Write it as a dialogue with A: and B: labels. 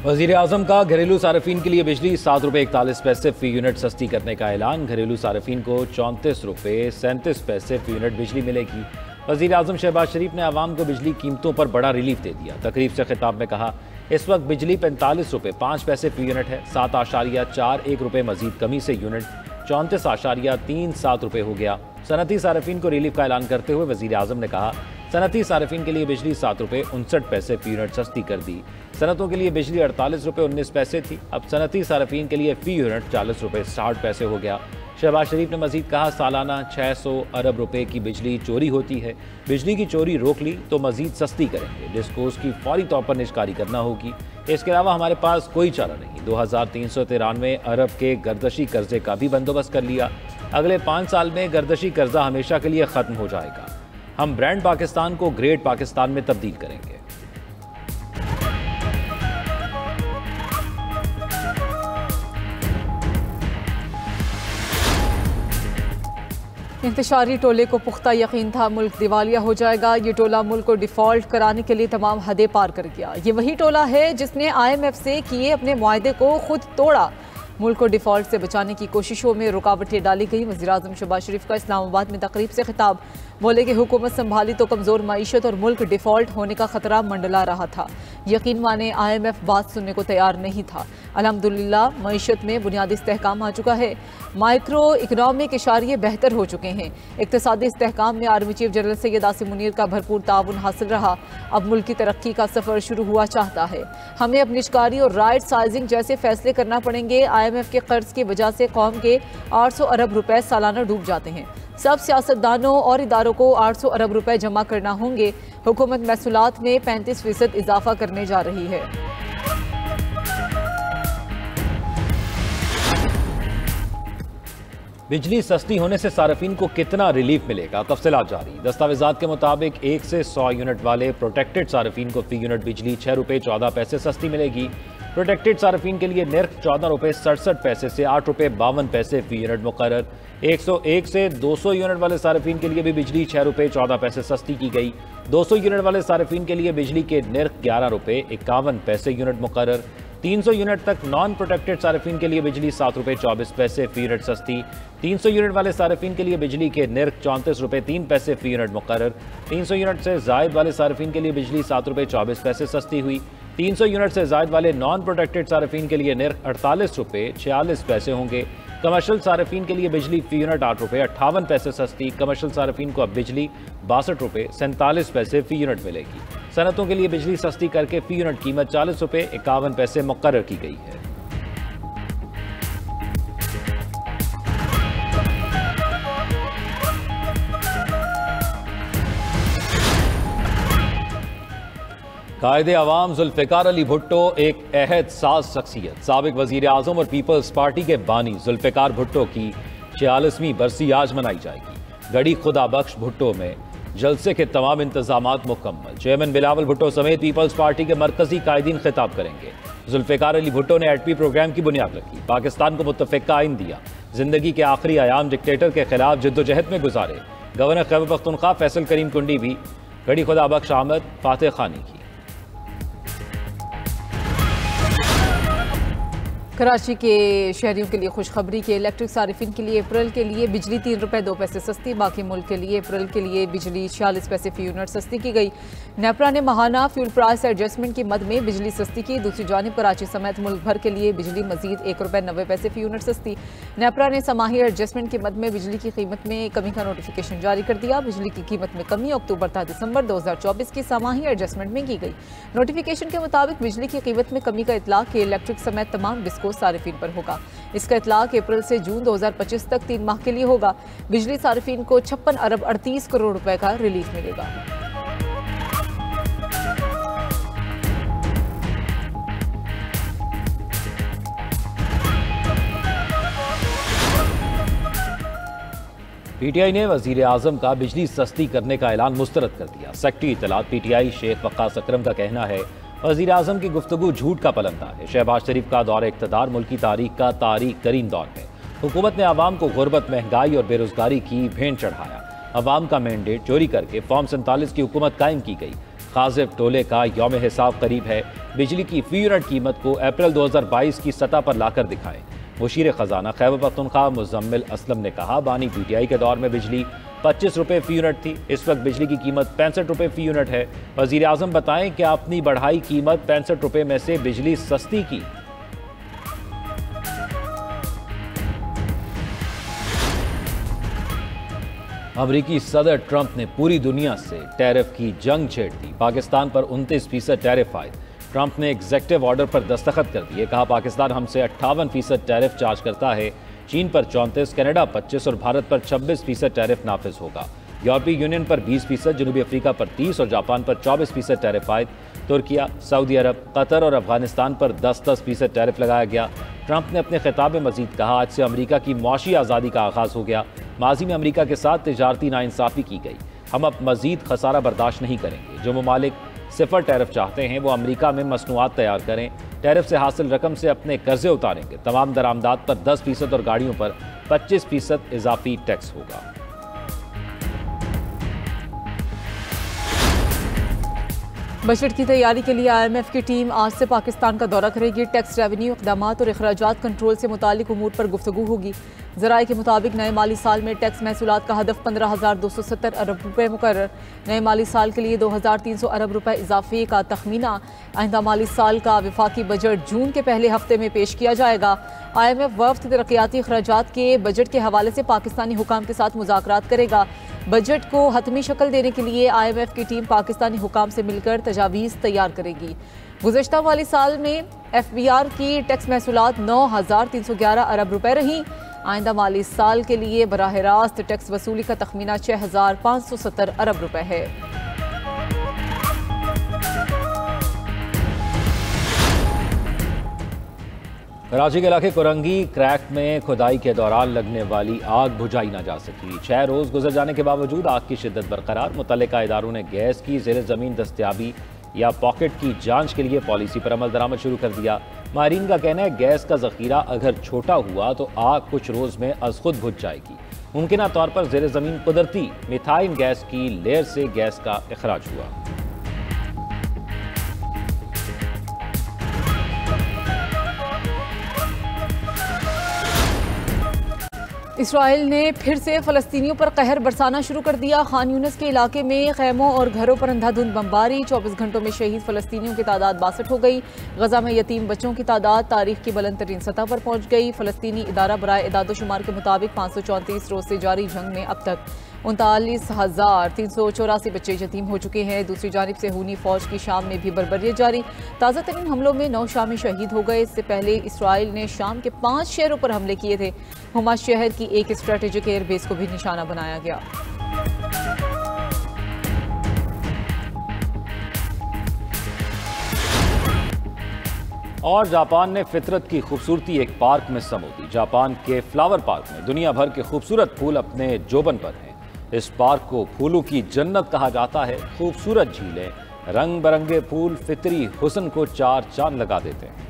A: वज़ीर आज़म का घरेलू सार्फिन के लिए बिजली 7 रुपये 41 पैसे फ़ी यूनिट सस्ती करने का ऐलान। घरेलू सार्फिन को 34 रुपये 37 पैसे फ़ी यूनिट बिजली मिलेगी। वज़ीर आज़म शहबाज शरीफ ने आवाम को बिजली कीमतों पर बड़ा रिलीफ दे दिया। तकरीब से खिताब में कहा, इस वक्त बिजली 45 रुपये 5 पैसे फ़ी यूनिट है। 7.41 रुपये मजीद कमी से यूनिट 34.37 रुपये हो गया। सनती सार्फिन को रिलीफ का ऐलान करते हुए वज़ीर आज़म ने कहा, सनती सार्फिन के लिए बिजली 7 रुपये 59 पैसे फ़ी यूनिट सस्ती कर दी। सनतों के लिए बिजली 48 रुपये 19 पैसे थी, अब सनती सार्फिन के लिए फ़ी यूनिट 40 रुपये 60 पैसे हो गया। शहबाज शरीफ ने मजीद कहा, सालाना 600 अरब रुपए की बिजली चोरी होती है। बिजली की चोरी रोक ली तो मजीद सस्ती करेंगे, जिसको उसकी फौरी तौर पर निष्कारी करना होगी। इसके अलावा हमारे पास कोई चारा नहीं। 2393 अरब के गर्दशी कर्जे का भी बंदोबस्त कर लिया। अगले 5 साल में गर्दशी कर्जा हमेशा के लिए ख़त्म हो जाएगा। हम ब्रांड पाकिस्तान को ग्रेट पाकिस्तान में तब्दील करेंगे।
B: इंतशारी टोले को पुख्ता यकीन था मुल्क दिवालिया हो जाएगा। ये टोला मुल्क को डिफ़ॉल्ट कराने के लिए तमाम हदें पार कर गया। ये वही टोला है जिसने IMF से किए अपने मुआहदे को खुद तोड़ा। मुल्क को डिफ़ॉल्ट से बचाने की कोशिशों में रुकावटें डाली गई। वज़ीर आज़म शहबाज शरीफ का इस्लामाबाद में तकरीब से खिताब। बोले कि हुकूमत संभाली तो कमज़ोर मईशत और मुल्क डिफ़ॉल्ट होने का ख़तरा मंडला रहा था। यकीन माने IMF बात सुनने को तैयार नहीं था। अल्हम्दुलिल्लाह मईशत में बुनियादी इस्तेहकाम आ चुका है। माइक्रो इकनॉमिक इशारे बेहतर हो चुके हैं। इक़्तिसादी इस्तेहकाम में army chief general Syed Asim Munir का भरपूर ताउन हासिल रहा। अब मुल्क की तरक्की का सफ़र शुरू हुआ चाहता है। हमें अब निष्कारी और राइट साइजिंग जैसे फैसले करना पड़ेंगे। IMF के कर्ज की वजह से कौम के 800 अरब रुपए सालाना डूब जाते हैं। सब सियासतदानों और इदारों को 800 अरब रुपए जमा करना होंगे। हुकूमत महसूलात में 35% इजाफा करने जा रही है।
A: बिजली सस्ती होने से सार्फिन को कितना रिलीफ मिलेगा, तफसीलात जारी। दस्तावेजात के मुताबिक 1 से 100 यूनिट वाले प्रोटेक्टेड सार्फिन को फ़ी यूनिट बिजली 6 रुपये 14 पैसे सस्ती मिलेगी। प्रोटेक्टेड सार्फिन के लिए निर्ख 14 रुपये 67 पैसे से 8 रुपये 52 पैसे फ़ी यूनिट मुकर्रर। 101 से 200 यूनिट वाले सार्फिन के लिए भी बिजली 6 रुपये 14 पैसे सस्ती की गई। 200 यूनिट वाले सार्फिन के लिए बिजली के निर्ख 11 रुपये 51 पैसे यूनिट मुकर्रर। 300 यूनिट तक नॉन प्रोटेक्टेड सार्फिन के लिए बिजली 7 रुपये 24 पैसे फ़ी यूनिट सस्ती। 300 यूनिट वाले सार्फिन के लिए बिजली के निर्ख 34 रुपये 3 पैसे फ़ी यूनिट मुकर्रर। 300 यूनिट से ज़ायद वाले सार्फिन के लिए बिजली 7 रुपये 24 पैसे सस्ती हुई। 300 यूनिट से ज़ायद वाले नॉन प्रोटेक्टेड सार्फिन के लिए निर्ख 48 रुपये 46 पैसे होंगे। कमर्शियल सार्फिन के लिए बिजली फ़ी यूनिट 8 रुपये 58 पैसे सस्ती। कमर्शियल सार्फिन को अब बिजली 62 रुपये 47 पैसे फ़ी यूनिट मिलेगी। सनतों के लिए बिजली सस्ती करके फ़ी यूनिट कीमत 40 रुपये 51 पैसे मुकर्रर की गई है। कायदे अवाम जुल्फ़िकार अली भुट्टो एक अहद साज शख्सियत। साबिक वज़ीर आज़म और पीपल्स पार्टी के बानी जुल्फ़िकार भुट्टो की 46वीं बरसी आज मनाई जाएगी। गढ़ी खुदा बख्श भुट्टो में जलसे के तमाम इंतजामात मुकम्मल। चेयरमैन बिलावल भुट्टो समेत पीपल्स पार्टी के मरकजी कायदीन खिताब करेंगे। जुल्फ़िकार अली भुट्टो ने एटपी प्रोग्राम की बुनियाद रखी, पाकिस्तान को मुत्तफ़िक़ा आइन दिया, जिंदगी के आखिरी आयाम डिक्टेटर के खिलाफ जद्दोजहद में गुजारे। गवर्नर खैबर पख्तूनख्वा फैसल करीम कुंडी भी गढ़ी खुदा बख्श आमद फातह खानी की।
B: कराची के शहरियों के लिए खुशखबरी के इलेक्ट्रिक सार्फिन के लिए अप्रैल के लिए बिजली 3 रुपये 2 पैसे सस्ती। बाकी मुल्क के लिए अप्रैल के लिए बिजली 46 पैसे फ़ी यूनिट सस्ती की गई। नेपरा ने माहाना फ्यूल प्राइस एडजस्टमेंट की मद में बिजली सस्ती की। दूसरी जानिब कराची समेत मुल्क भर के लिए बिजली मजीद 1 रुपये 90 पैसे फ़ी यूनिट सस्ती। नेपरा ने समाही एडजस्टमेंट की मद में बिजली की कीमत में कमी का नोटिफिकेशन जारी कर दिया। बिजली की कीमत में कमी अक्टूबर तथा दिसंबर 2024 की समाही एडजस्टमेंट में की गई। नोटिफिकेशन के मुताबिक बिजली की कीमत में कमी का इतलाक इलेक्ट्रिक समेत तमाम डिस्को सार्फिन पर होगा। इसका इतलाक अप्रैल से जून 2025 तक 3 माह के लिए होगा। बिजली सार्फिन को 56 अरब 38 करोड़ रुपए का रिलीफ मिलेगा।
A: PTI ने वज़ीर आज़म का बिजली सस्ती करने का ऐलान मुस्तरद कर दिया। सेक्रेटरी इत्तलात PTI शेख वक्कास अकरम का कहना है, वज़ीर आज़म की गुफ्तगू झूठ का पलंदा है। शहबाज शरीफ का दौर इक़्तिदार मुल्की तारीख का तारीख तरीन दौर है। हुकूमत ने आवाम को गुर्बत, महंगाई और बेरोजगारी की भेंट चढ़ाया। आवाम का मैंडेट चोरी करके फॉर्म 47 की हुकूमत कायम की गई। खाजिब टोले का यौम हिसाब करीब है, बिजली की फी यूनिट कीमत को अप्रैल 2022 की सतह पर लाकर दिखाएं। मुशीर खजाना खैबर पख्तूनख्वा मुजम्मिल असलम ने कहा, बानी पीटीआई के दौर में बिजली 25 रुपये फी यूनिट थी, इस वक्त बिजली की कीमत 65 रुपये फी यूनिट है। वजीर आजम बताएं कि आपने बढ़ाई कीमत 65 रुपये में से बिजली सस्ती की। अमरीकी सदर ट्रंप ने पूरी दुनिया से टैरिफ की जंग छेड़ दी। पाकिस्तान पर 29% टैरिफ आए। ट्रंप ने एग्जेक्टिव ऑर्डर पर दस्तखत कर दिए। कहा, पाकिस्तान हमसे 58% टैरिफ चार्ज करता है, चीन पर 34%, कनाडा 25% और भारत पर 26% टैरिफ नाफिज होगा। यूरोपीय यूनियन पर 20%, जनूबी अफ्रीका पर 30% और जापान पर 24% टैरिफ आयद। तुर्किया, सऊदी अरब, कतर और अफगानिस्तान पर 10% टैरिफ लगाया गया। ट्रंप ने अपने खिताब में मजीद कहा, आज से अमरीका की मुआशी आज़ादी का आगाज़ हो गया। माजी में अमरीका के साथ तिजारती नाइंसाफ़ी की गई, हम अब मजीद खसारा बर्दाश्त नहीं करेंगे। जो ममालिक सिफर टैरिफ चाहते हैं वो अमरीका में मसनूआत तैयार करें, टैरिफ से हासिल रकम से अपने कर्जे उतारेंगे। तमाम दरामदात पर 10% और गाड़ियों पर 25% इजाफी टैक्स होगा।
B: बजट की तैयारी के लिए IMF की टीम आज से पाकिस्तान का दौरा करेगी। टैक्स, रेवेन्यू, इक़दामात और अखराजात कंट्रोल से मुतालिक उमूर पर गुफ्तगू होगी। ज़राए के मुताबिक नए माली साल में टैक्स महसूलात का हदफ 15,270 अरब रुपये मुकर्रर। नए माली साल के लिए 2,300 अरब रुपये इजाफे का तखमीना। आइंदा माली साल का वफाकी बजट जून के पहले हफ्ते में पेश किया जाएगा। IMF वफ़द तरक्याती अखराजात के बजट के हवाले से पाकिस्तानी हुकाम के साथ मुज़ाकरात करेगा। बजट को हतमी शक्ल देने के लिए IMF की टीम पाकिस्तानी हुकाम से मिलकर तजावीज़ तैयार करेगी। गुज़श्ता माली साल में FBR की टैक्स महसूलात 9,311 अरब रुपये रहीं। आइंदा माली साल के लिए बराह रास्त टैक्स वसूली का तखमीना 6,570 अरब रुपये है।
A: कराची के इलाके कोरंगी क्रैक में खुदाई के दौरान लगने वाली आग बुझाई ना जा सकी। 6 रोज़ गुजर जाने के बावजूद आग की शिद्दत बरकरार। मुतल्लिका इदारों ने गैस की ज़ेर ज़मीन दस्तयाबी या पॉकेट की जांच के लिए पॉलिसी पर अमल दरामद शुरू कर दिया। माहिरीन का कहना है, गैस का ज़ख़ीरा अगर छोटा हुआ तो आग कुछ रोज़ में अज़ खुद बुझ जाएगी। मुमकिन तौर पर ज़ेर ज़मीन कुदरती मिथाइन गैस की लेयर से गैस का इखराज हुआ।
B: इसराइल ने फिर से फ़लस्तीनियों पर कहर बरसाना शुरू कर दिया। खान यूनिस के इलाके में खैमों और घरों पर अंधाधुंध बमबारी। 24 घंटों में शहीद फ़लस्तीनियों की तादाद 62 हो गई। गजा में यतीम बच्चों की तादाद तारीख की बुलंद तरीन सतह पर पहुंच गई। फ़लस्तीनी इदारा बराए इदादोशुमार के मुताबिक 534 रोज़ से जारी जंग में अब तक 39,384 बच्चे यतीम हो चुके हैं। दूसरी जानिब से हूनी फौज की शाम में भी बर्बरियत जारी। ताज़ा तरीन हमलों में 9 शामी शहीद हो गए। इससे पहले इसराइल ने शाम के 5 शहरों पर हमले किए थे। हुमा शहर की एक स्ट्रेटेजिक एयरबेस को भी निशाना बनाया गया।
A: और जापान ने फितरत की खूबसूरती एक पार्क में समो दी। जापान के फ्लावर पार्क में दुनिया भर के खूबसूरत फूल अपने जोबन पर हैं। इस पार्क को फूलों की जन्नत कहा जाता है। खूबसूरत झीलें, रंग बिरंगे फूल फितरी हुस्न को चार चांद लगा देते हैं।